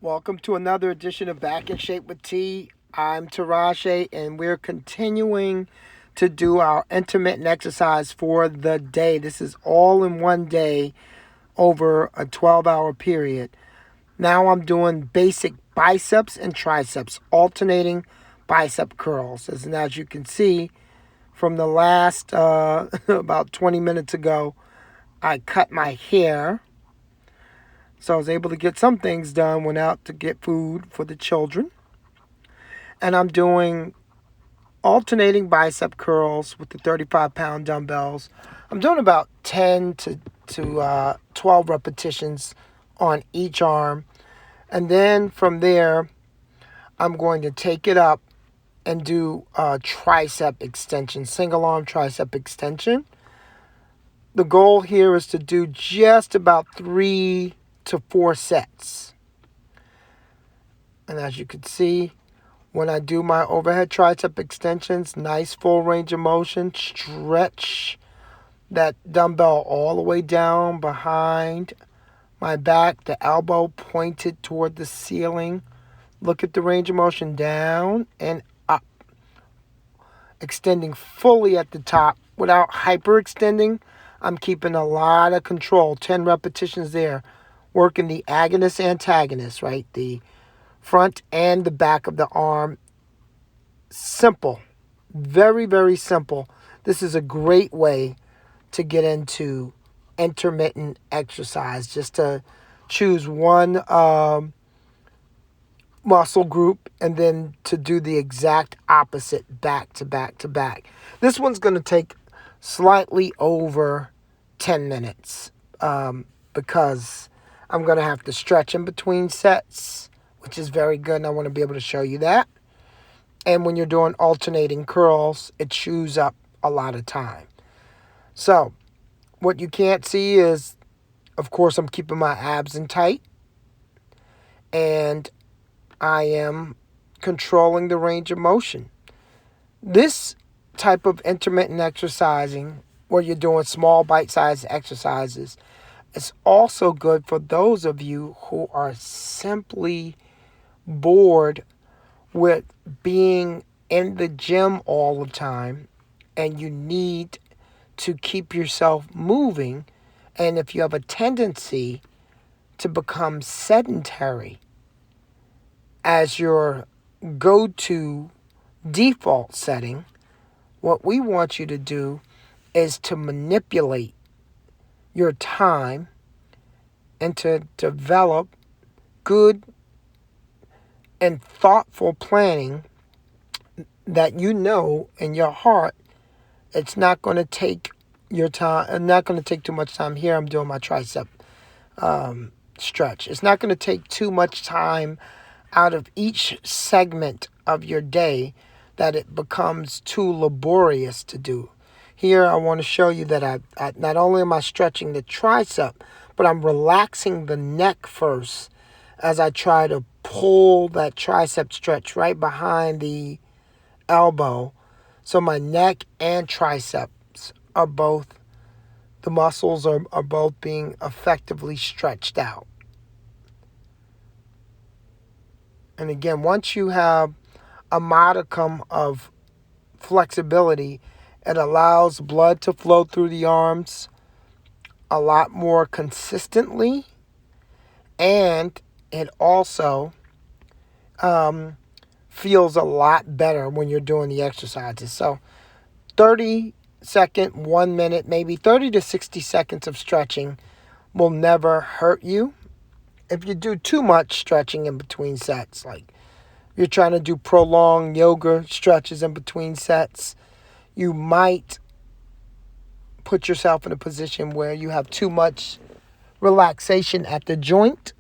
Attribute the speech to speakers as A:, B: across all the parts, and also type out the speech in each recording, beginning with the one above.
A: Welcome to another edition of Back in Shape with T. I'm Tarache, and we're continuing to do our intermittent exercise for the day. This is all in one day over a 12-hour period. Now I'm doing basic biceps and triceps, alternating bicep curls. And as you can see from the last about 20 minutes ago, I cut my hair. So I was able to get some things done, went out to get food for the children. And I'm doing alternating bicep curls with the 35-pound dumbbells. I'm doing about 10 to 12 repetitions on each arm. And then from there, I'm going to take it up and do a tricep extension, single arm tricep extension. The goal here is to do just about 3 to 4 sets. And as you can see, when I do my overhead tricep extensions, nice full range of motion, stretch that dumbbell all the way down behind my back, the elbow pointed toward the ceiling. Look at the range of motion down and up. Extending fully at the top without hyperextending. I'm keeping a lot of control. 10 repetitions there. Working the agonist antagonist, right? The front and the back of the arm. Simple. Very, very simple. This is a great way to get into intermittent exercise. Just to choose one muscle group and then to do the exact opposite back to back to back. This one's going to take slightly over 10 minutes because I'm going to have to stretch in between sets, which is very good, and I want to be able to show you that. And when you're doing alternating curls, it chews up a lot of time. So what you can't see is, of course, I'm keeping my abs in tight, and I am controlling the range of motion. This type of intermittent exercising, where you're doing small bite-sized exercises, is also good for those of you who are simply bored with being in the gym all the time and you need to keep yourself moving. And if you have a tendency to become sedentary as your go-to default setting, what we want you to do is to manipulate your time and to develop good and thoughtful planning that you know in your heart it's not going to take your time, not going to take too much time. Here I'm doing my tricep stretch. It's not going to take too much time out of each segment of your day that it becomes too laborious to do. Here I want to show you that I not only am I stretching the tricep, but I'm relaxing the neck first as I try to pull that tricep stretch right behind the elbow. So my neck and triceps are both, the muscles are both being effectively stretched out. And again, once you have a modicum of flexibility, it allows blood to flow through the arms a lot more consistently, and it also feels a lot better when you're doing the exercises. So 30-second, 1 minute, maybe 30 to 60 seconds of stretching will never hurt you. If you do too much stretching in between sets, like you're trying to do prolonged yoga stretches in between sets, you might put yourself in a position where you have too much relaxation at the joint,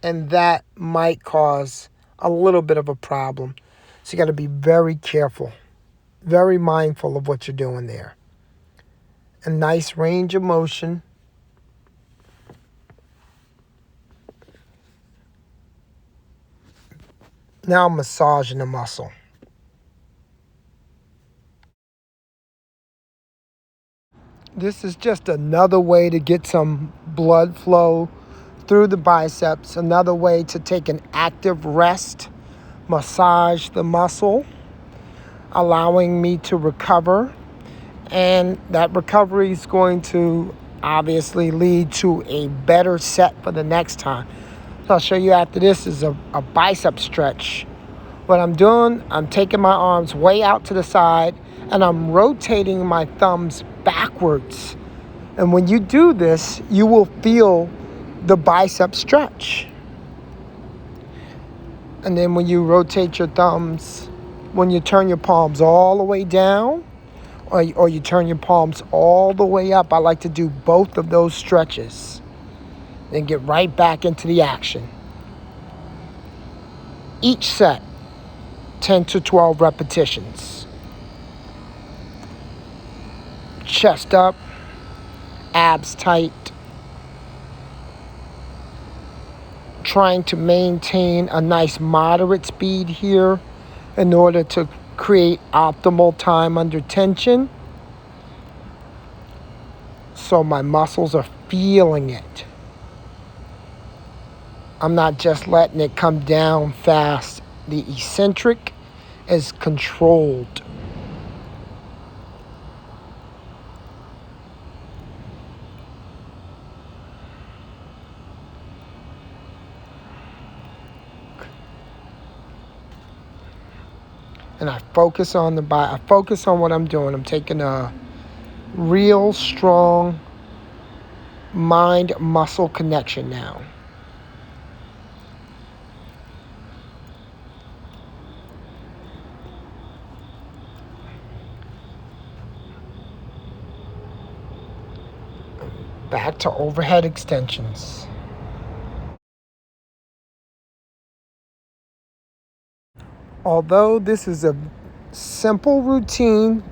A: and that might cause a little bit of a problem. So you got to be very careful, very mindful of what you're doing there. A nice range of motion. Now I'm massaging the muscle. This is just another way to get some blood flow through the biceps. Another way to take an active rest, massage the muscle, allowing me to recover. And that recovery is going to obviously lead to a better set for the next time. So I'll show you after this is a bicep stretch. What I'm doing, I'm taking my arms way out to the side and I'm rotating my thumbs backwards. And when you do this, you will feel the bicep stretch. And then when you rotate your thumbs, when you turn your palms all the way down, or you turn your palms all the way up, I like to do both of those stretches. Then get right back into the action. Each set, 10 to 12 repetitions. Chest up, abs tight. Trying to maintain a nice moderate speed here in order to create optimal time under tension. So my muscles are feeling it. I'm not just letting it come down fast. The eccentric is controlled. And I focus on I focus on what I'm doing. I'm taking a real strong mind-muscle connection now. Back to overhead extensions. Although this is a simple routine,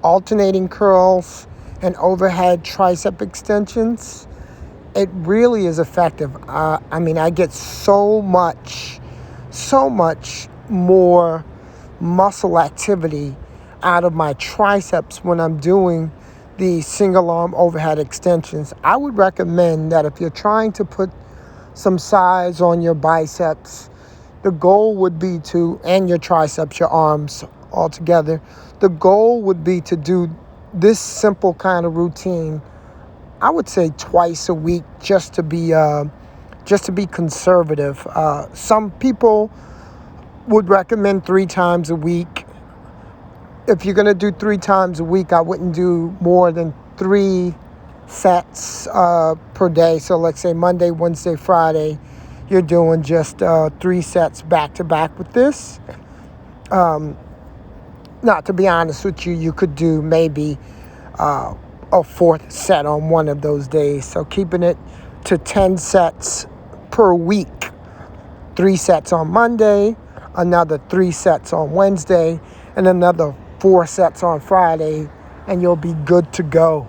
A: alternating curls and overhead tricep extensions, it really is effective. I get so much more muscle activity out of my triceps when I'm doing the single arm overhead extensions. I would recommend that if you're trying to put some size on your biceps, the goal would be to, and your triceps, your arms all together, the goal would be to do this simple kind of routine, I would say twice a week, just to be conservative. Some people would recommend 3 times a week. If you're going to do 3 times a week, I wouldn't do more than 3 sets per day. So let's say Monday, Wednesday, Friday, you're doing just 3 sets back to back with this. Now, to be honest with you, you could do maybe a 4th set on one of those days. So keeping it to 10 sets per week. 3 sets on Monday, another 3 sets on Wednesday, and another 4 sets on Friday, and you'll be good to go.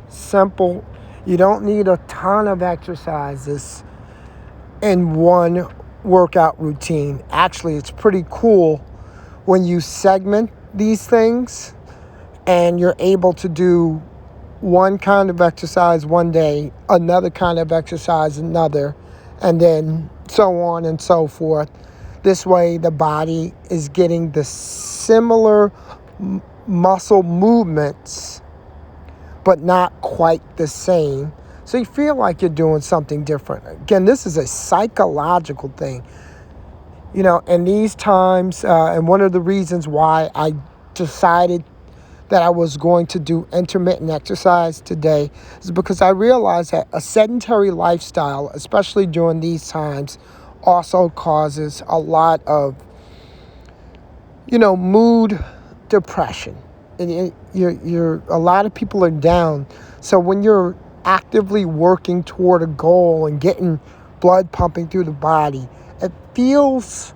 A: Simple. You don't need a ton of exercises in one workout routine. Actually, it's pretty cool when you segment these things and you're able to do one kind of exercise one day, another kind of exercise another, and then so on and so forth. This way, the body is getting the similar muscle movements, but not quite the same. So you feel like you're doing something different. Again, this is a psychological thing. In these times, and one of the reasons why I decided that I was going to do intermittent exercise today is because I realized that a sedentary lifestyle, especially during these times, also causes a lot of, mood depression. And a lot of people are down. So when you're actively working toward a goal and getting blood pumping through the body, it feels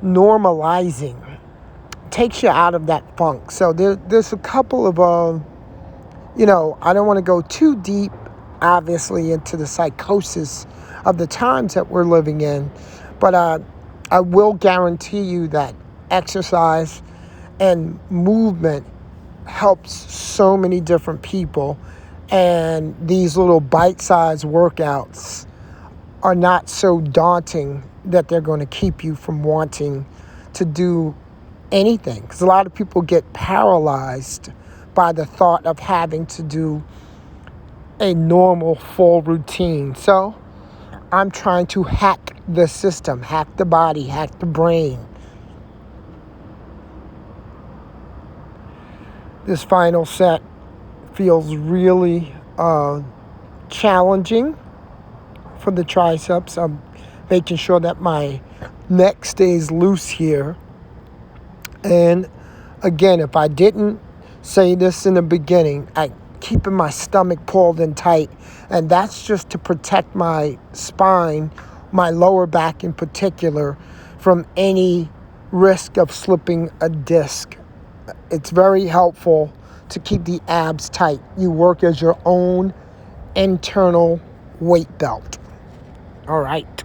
A: normalizing. Takes you out of that funk. So there's a couple of, I don't want to go too deep, obviously, into the psychosis of the times that we're living in. But I will guarantee you that exercise and movement helps so many different people. And these little bite-sized workouts are not so daunting that they're going to keep you from wanting to do anything. Because a lot of people get paralyzed by the thought of having to do a normal full routine. So I'm trying to hack the system, hack the body, hack the brain. This final set feels really challenging for the triceps. I'm making sure that my neck stays loose here. And again, if I didn't say this in the beginning, I keeping my stomach pulled in tight, and that's just to protect my spine, my lower back in particular, from any risk of slipping a disc. It's very helpful to keep the abs tight. You work as your own internal weight belt. All right.